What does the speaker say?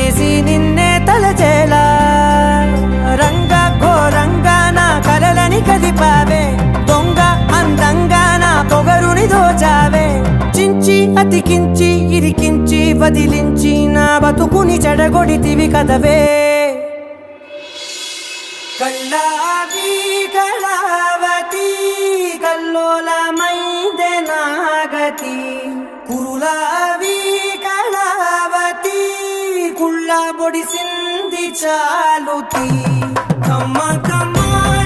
చేసి నిన్నే తలచేలా రంగ ఘోరంగా నా కలలని కదిపావే దొంగ అందంగా నా పొగరుని దోచావే చించి అతికించి ఇరికించి వదిలించి నా బతుకుని చెడగొడితివి కదవే కళ్ళావి కళావతి కల్లోలమైందే నాగతి కురులావి కళావతి కుళ్ళ బొడిసింది చాలుతి కమ్మ కమ్మ